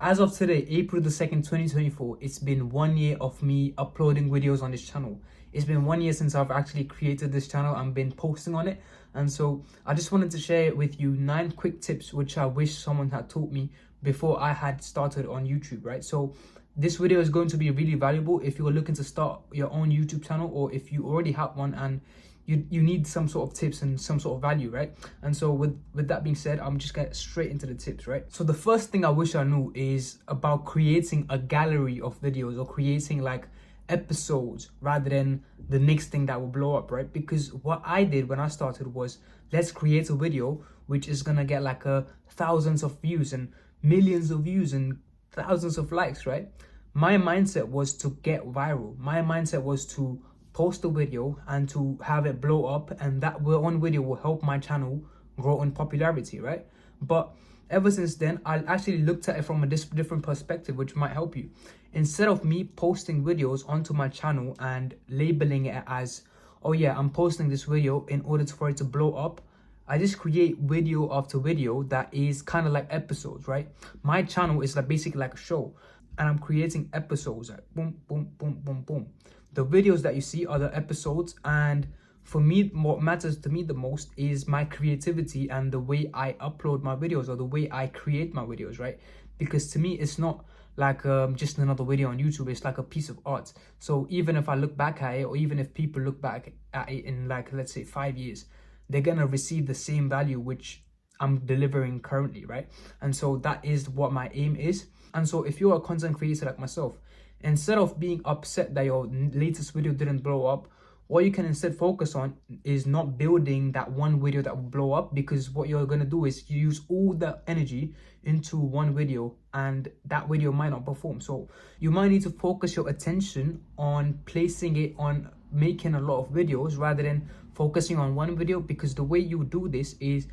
As of today, April the 2nd, 2024, it's been 1 year of me uploading videos on this channel. It's been 1 year since I've actually created this channel and been posting on it. And so I just wanted to share with you 9 quick tips which I wish someone had taught me before I had started on YouTube, right? So this video is going to be really valuable if you're looking to start your own YouTube channel, or if you already have one and you need some sort of tips and some sort of value, right? And so with that being said, I'm just getting straight into the tips, right? So the first thing I wish I knew is about creating a gallery of videos, or creating like episodes rather than the next thing that will blow up, right? Because what I did when I started was, let's create a video which is gonna get like thousands of views and millions of views and thousands of likes, right? My mindset was to get viral. My mindset was to post a video and to have it blow up, and that one video will help my channel grow in popularity, right? But ever since then, I actually looked at it from a different perspective, which might help you. Instead of me posting videos onto my channel and labeling it as, oh yeah, I'm posting this video in order for it to blow up, I just create video after video that is kind of like episodes, right? My channel is like basically like a show, and I'm creating episodes, like boom, boom, boom, boom, boom. The videos that you see are the episodes, and for me, what matters to me the most is my creativity and the way I upload my videos, or the way I create my videos, right? Because to me, it's not like just another video on YouTube. It's like a piece of art. So even if I look back at it, or even if people look back at it in like, let's say 5 years, they're gonna receive the same value which I'm delivering currently, right? And so that is what my aim is. And so if you're a content creator like myself, instead of being upset that your latest video didn't blow up, what you can instead focus on is not building that one video that will blow up, because what you're going to do is you use all the energy into one video and that video might not perform. So you might need to focus your attention on placing it on making a lot of videos rather than focusing on one video. Because the way you do this is,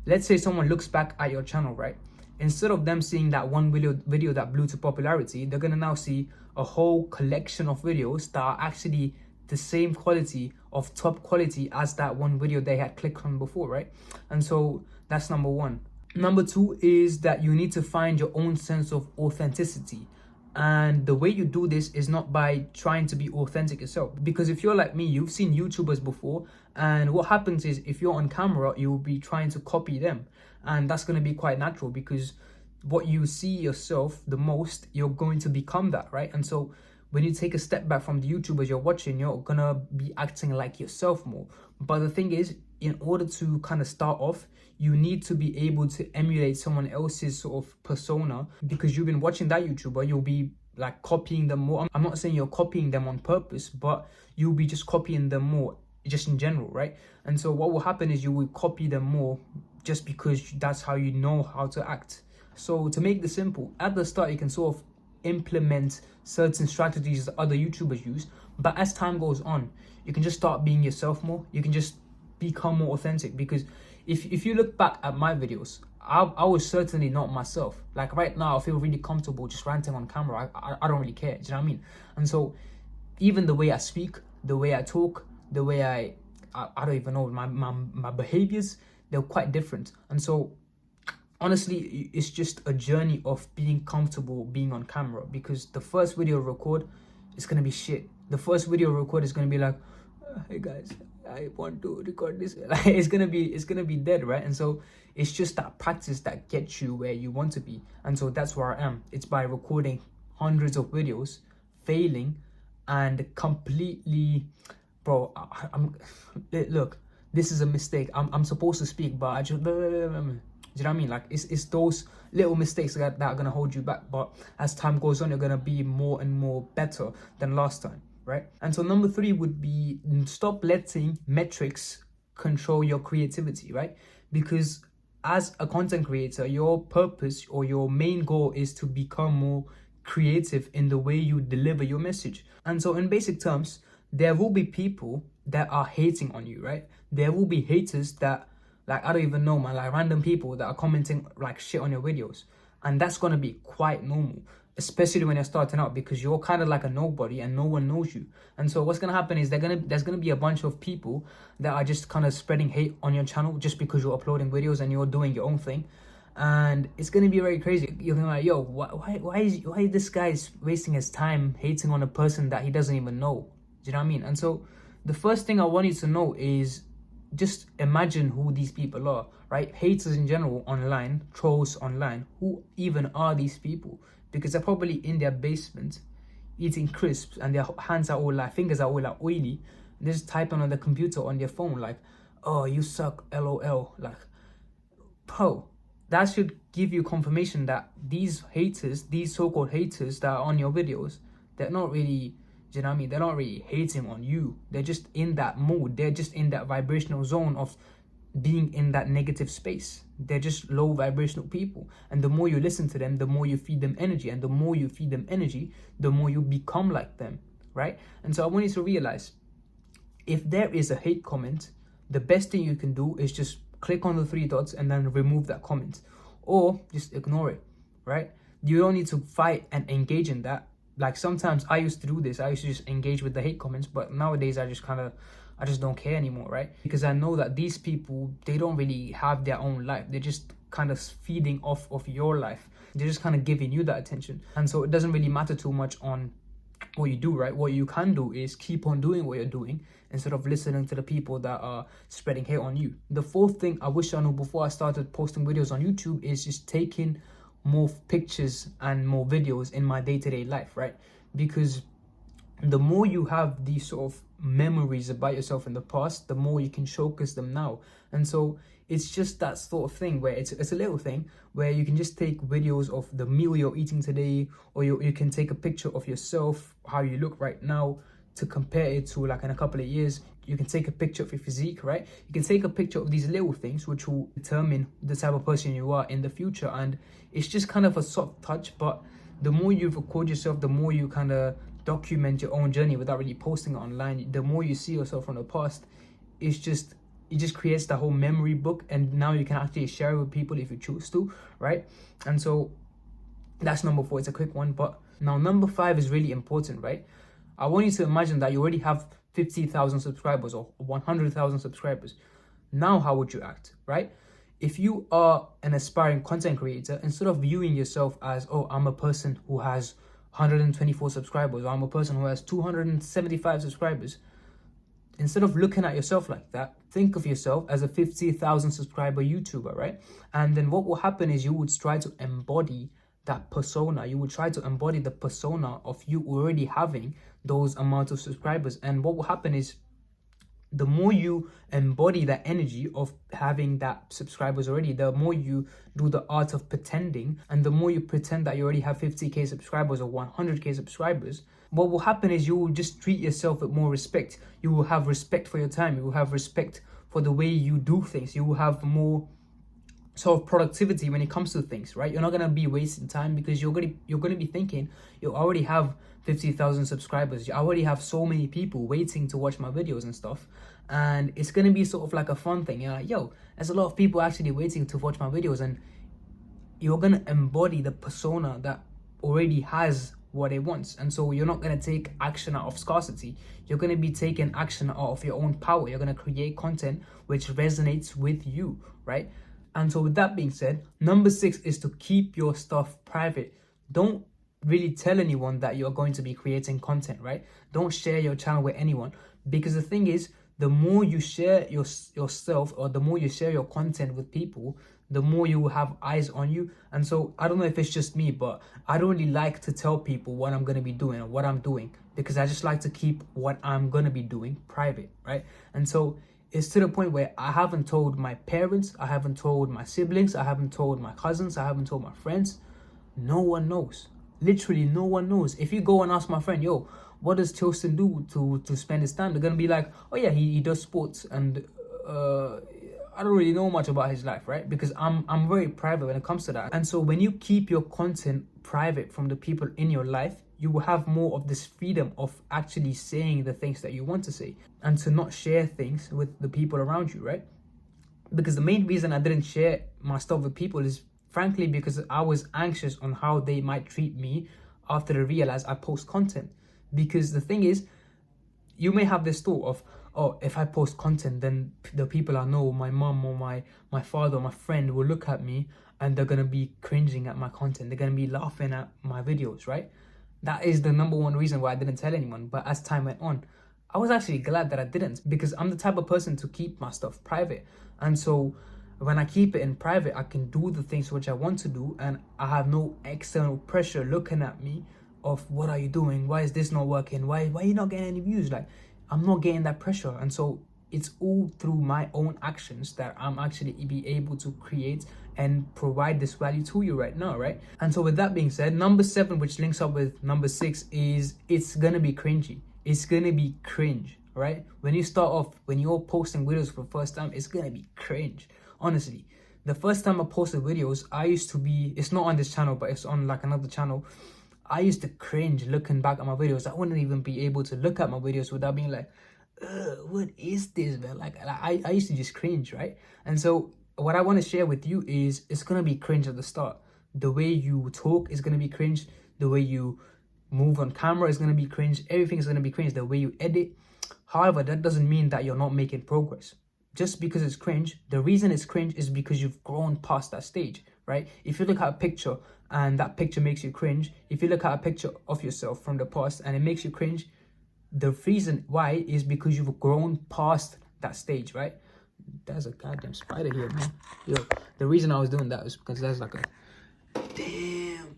let's say someone looks back at your channel, right? Instead of them seeing that one video that blew to popularity, they're going to now see a whole collection of videos that are actually the same quality, of top quality, as that one video they had clicked on before, right? And so that's number 1. Number 2 is that you need to find your own sense of authenticity. And the way you do this is not by trying to be authentic yourself. Because if you're like me, you've seen YouTubers before, and what happens is, if you're on camera, you'll be trying to copy them. And that's going to be quite natural, because what you see yourself the most, you're going to become that, right? And so when you take a step back from the YouTubers you're watching, you're going to be acting like yourself more. But the thing is, in order to kind of start off, you need to be able to emulate someone else's sort of persona, because you've been watching that YouTuber, you'll be like copying them more. I'm not saying you're copying them on purpose, but you'll be just copying them more just in general, right? And so what will happen is you will copy them more just because that's how you know how to act. So to make this simple, at the start you can sort of implement certain strategies that other YouTubers use, but as time goes on, you can just start being yourself more. You can just become more authentic, because if you look back at my videos, I was certainly not myself. Like right now, I feel really comfortable just ranting on camera. I don't really care, do you know what I mean? And so even the way I speak, the way I talk, the way I don't even know, my behaviors, they're quite different. And so honestly, it's just a journey of being comfortable being on camera, because the first video I record is going to be shit. The first video I record is going to be like, hey guys, I want to record this. Like, it's gonna be dead, right? And so it's just that practice that gets you where you want to be. And so that's where I am. It's by recording hundreds of videos, failing, and completely, bro, look, this is a mistake. I'm supposed to speak, but I just, do you know what I mean? Like, it's those little mistakes that are gonna hold you back. But as time goes on, you're gonna be more and more better than last time, right? And so number 3 would be, stop letting metrics control your creativity, right? Because as a content creator, your purpose or your main goal is to become more creative in the way you deliver your message. And so in basic terms, there will be people that are hating on you, right? There will be haters that, like, I don't even know, man, like random people that are commenting like shit on your videos. And that's going to be quite normal, especially when you're starting out, because you're kind of like a nobody and no one knows you. And so what's going to happen is there's going to be a bunch of people that are just kind of spreading hate on your channel just because you're uploading videos and you're doing your own thing. and it's gonna be very crazy. You're gonna be like, yo, why is this guy wasting his time hating on a person that he doesn't even know? Do you know what I mean? And so the first thing I want you to know is just imagine who these people are, right? Haters in general online, trolls online. Who even are these people? Because they're probably in their basement eating crisps, and their hands are all like, fingers are all like oily. They're just typing on the computer on their phone like, oh, you suck, LOL. Like, bro, that should give you confirmation that these haters, these so-called haters that are on your videos, they're not really, do you know what I mean? They're not really hating on you. They're just in that mood. They're just in that vibrational zone of being in that negative space. They're just low vibrational people. And the more you listen to them, the more you feed them energy. And the more you feed them energy, the more you become like them, right? And so I want you to realize, if there is a hate comment, the best thing you can do is just click on the three dots and then remove that comment, or just ignore it, right? You don't need to fight and engage in that. Like, sometimes I used to do this. I used to just engage with the hate comments, but nowadays I just don't care anymore, right? Because I know that these people, they don't really have their own life. They're just kind of feeding off of your life. They're just kind of giving you that attention. And so it doesn't really matter too much on what you do, right? What you can do is keep on doing what you're doing instead of listening to the people that are spreading hate on you. The fourth thing I wish I knew before I started posting videos on YouTube is just taking more pictures and more videos in my day-to-day life, right? Because the more you have these sort of memories about yourself in the past, the more you can showcase them now. And so it's just that sort of thing where it's a little thing where you can just take videos of the meal you're eating today, or you can take a picture of yourself, how you look right now, to compare it to like in a couple of years. You can take a picture of your physique, right? You can take a picture of these little things which will determine the type of person you are in the future. And it's just kind of a soft touch, but the more you record yourself, the more you kind of document your own journey without really posting it online, the more you see yourself from the past. It just creates the whole memory book, and now you can actually share it with people if you choose to, right? And so that's number 4. It's a quick one, but now number 5 is really important, right? I want you to imagine that you already have 50,000 subscribers or 100,000 subscribers. Now how would you act, right? If you are an aspiring content creator, instead of viewing yourself as, oh, I'm a person who has 124 subscribers, or I'm a person who has 275 subscribers, instead of looking at yourself like that, think of yourself as a 50,000 subscriber YouTuber, right? And then what will happen is you would try to embody that persona. You would try to embody the persona of you already having those amount of subscribers. And what will happen is, the more you embody that energy of having that subscribers already, the more you do the art of pretending, and the more you pretend that you already have 50k subscribers or 100k subscribers, what will happen is you will just treat yourself with more respect. You will have respect for your time. You will have respect for the way you do things. You will have more sort of productivity when it comes to things, right? You're not gonna be wasting time, because you're gonna be thinking, you already have 50,000 subscribers. I already have so many people waiting to watch my videos and stuff, and it's gonna be sort of like a fun thing. You're like, yo, there's a lot of people actually waiting to watch my videos, and you're gonna embody the persona that already has what it wants. And so you're not gonna take action out of scarcity. You're gonna be taking action out of your own power. You're gonna create content which resonates with you, right? And so with that being said, number 6 is to keep your stuff private. Don't really tell anyone that you're going to be creating content, right? Don't share your channel with anyone, because the thing is, the more you share yourself, or the more you share your content with people, the more you will have eyes on you. And so I don't know if it's just me, but I don't really like to tell people what I'm going to be doing or what I'm doing, because I just like to keep what I'm going to be doing private, right? And so it's to the point where I haven't told my parents, I haven't told my siblings, I haven't told my cousins, I haven't told my friends. No one knows. Literally no one knows. If you go and ask my friend, yo, what does Tilson do to spend his time? They're going to be like, oh yeah, he does sports, and I don't really know much about his life, right? Because I'm very private when it comes to that. And so when you keep your content private from the people in your life, you will have more of this freedom of actually saying the things that you want to say, and to not share things with the people around you, right? Because the main reason I didn't share my stuff with people is frankly because I was anxious on how they might treat me after they realize I post content. Because the thing is, you may have this thought of, oh, if I post content, then the people I know, my mom or my father or my friend, will look at me and they're gonna be cringing at my content. They're gonna be laughing at my videos, right? That is the number one reason why I didn't tell anyone. But as time went on, I was actually glad that I didn't, because I'm the type of person to keep my stuff private. And so when I keep it in private, I can do the things which I want to do, and I have no external pressure looking at me of what are you doing? Why is this not working? Why are you not getting any views? Like, I'm not getting that pressure. And so it's all through my own actions that I'm actually be able to create and provide this value to you right now, right? And so with that being said, number 7, which links up with number 6, is it's gonna be cringy. It's gonna be cringe, right? When you start off, when you're posting videos for the first time, it's gonna be cringe. Honestly, the first time I posted videos, I used to be, it's not on this channel, but it's on like another channel. I used to cringe looking back at my videos. I wouldn't even be able to look at my videos without being like, what is this, man? Like I used to just cringe, right? And so what I want to share with you is it's gonna be cringe at the start. The way you talk is gonna be cringe. The way you move on camera is gonna be cringe. Everything is gonna be cringe. The way you edit. However, that doesn't mean that you're not making progress. Just because it's cringe, the reason it's cringe is because you've grown past that stage, right? If you look at a picture and that picture makes you cringe, if you look at a picture of yourself from the past and it makes you cringe, the reason why is because you've grown past that stage, right? There's a goddamn spider here, man. Yo, the reason I was doing that is because there's like a... Damn.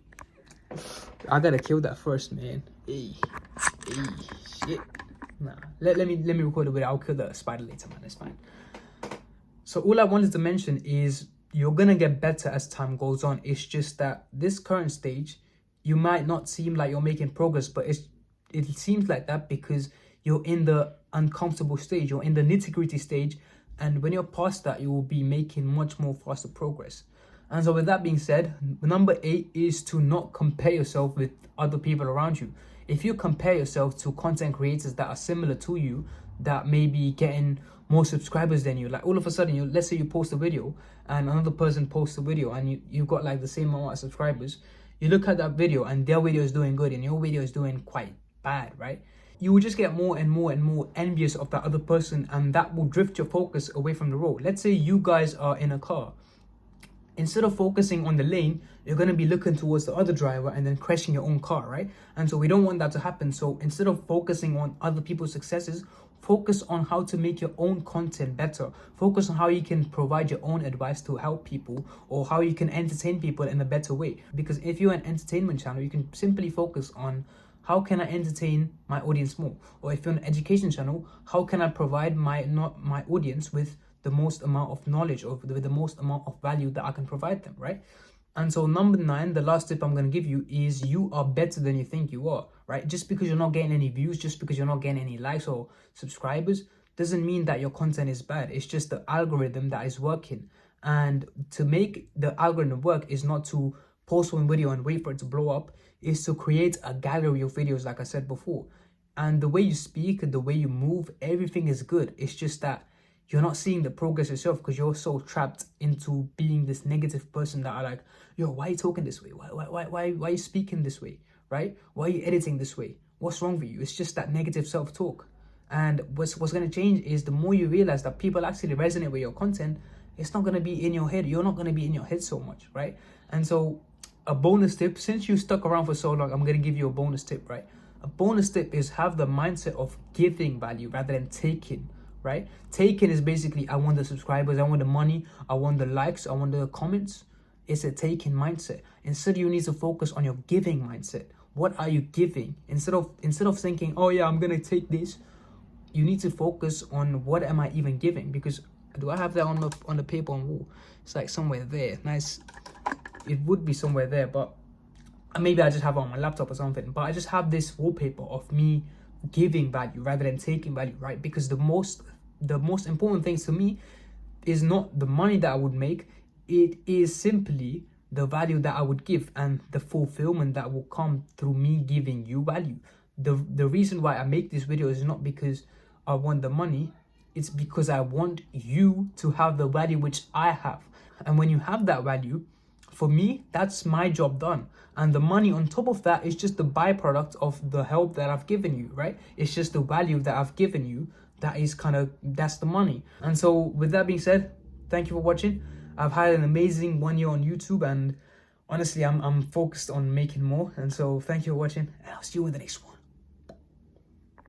I gotta kill that first, man. Hey, shit. Nah, let me record a video. I'll kill the spider later, man. It's fine. So all I wanted to mention is you're gonna get better as time goes on. It's just that this current stage, you might not seem like you're making progress, but it seems like that because you're in the uncomfortable stage. You're in the nitty-gritty stage, and when you're past that, you will be making much more faster progress. And so with that being said, number 8 is to not compare yourself with other people around you. If you compare yourself to content creators that are similar to you, that may be getting more subscribers than you, like all of a sudden, let's say you post a video and another person posts a video and you've got like the same amount of subscribers, you look at that video and their video is doing good and your video is doing quite bad, right? You will just get more and more and more envious of that other person, and that will drift your focus away from the road. Let's say you guys are in a car. Instead of focusing on the lane, you're going to be looking towards the other driver and then crashing your own car, right? And so we don't want that to happen. So instead of focusing on other people's successes, focus on how to make your own content better. Focus on how you can provide your own advice to help people, or how you can entertain people in a better way. Because if you're an entertainment channel, you can simply focus on how can I entertain my audience more? Or if you're an education channel, how can I provide my audience with the most amount of knowledge, or with the most amount of value that I can provide them, right? And so number 9, the last tip I'm going to give you is you are better than you think you are, right? Just because you're not getting any views, just because you're not getting any likes or subscribers, doesn't mean that your content is bad. It's just the algorithm that is working. And to make the algorithm work is not to post one video and wait for it to blow up, is to create a gallery of videos, like I said before. And the way you speak, the way you move, everything is good. It's just that you're not seeing the progress yourself because you're so trapped into being this negative person that are like, yo, why are you talking this way? Why are you speaking this way, right? Why are you editing this way? What's wrong with you? It's just that negative self-talk. And what's going to change is the more you realize that people actually resonate with your content, it's not going to be in your head. You're not going to be in your head so much, right? And so a bonus tip, since you stuck around for so long, I'm going to give you a bonus tip, right? A bonus tip is have the mindset of giving value rather than taking, right? Taking is basically, I want the subscribers, I want the money, I want the likes, I want the comments. It's a taking mindset. Instead, you need to focus on your giving mindset. What are you giving? Instead of thinking, oh yeah, I'm going to take this, you need to focus on what am I even giving? Because do I have that on the paper on wall? It's like somewhere there. Nice. It would be somewhere there, but maybe I just have it on my laptop or something. But I just have this wallpaper of me giving value rather than taking value, right? Because the most important things to me is not the money that I would make. It is simply the value that I would give and the fulfillment that will come through me giving you value. The reason why I make this video is not because I want the money. It's because I want you to have the value which I have. And when you have that value, for me, that's my job done. And the money on top of that is just the byproduct of the help that I've given you, right? It's just the value that I've given you. That's the money. And so with that being said, thank you for watching. I've had an amazing 1 year on YouTube, and honestly, I'm focused on making more. And so thank you for watching, and I'll see you in the next one.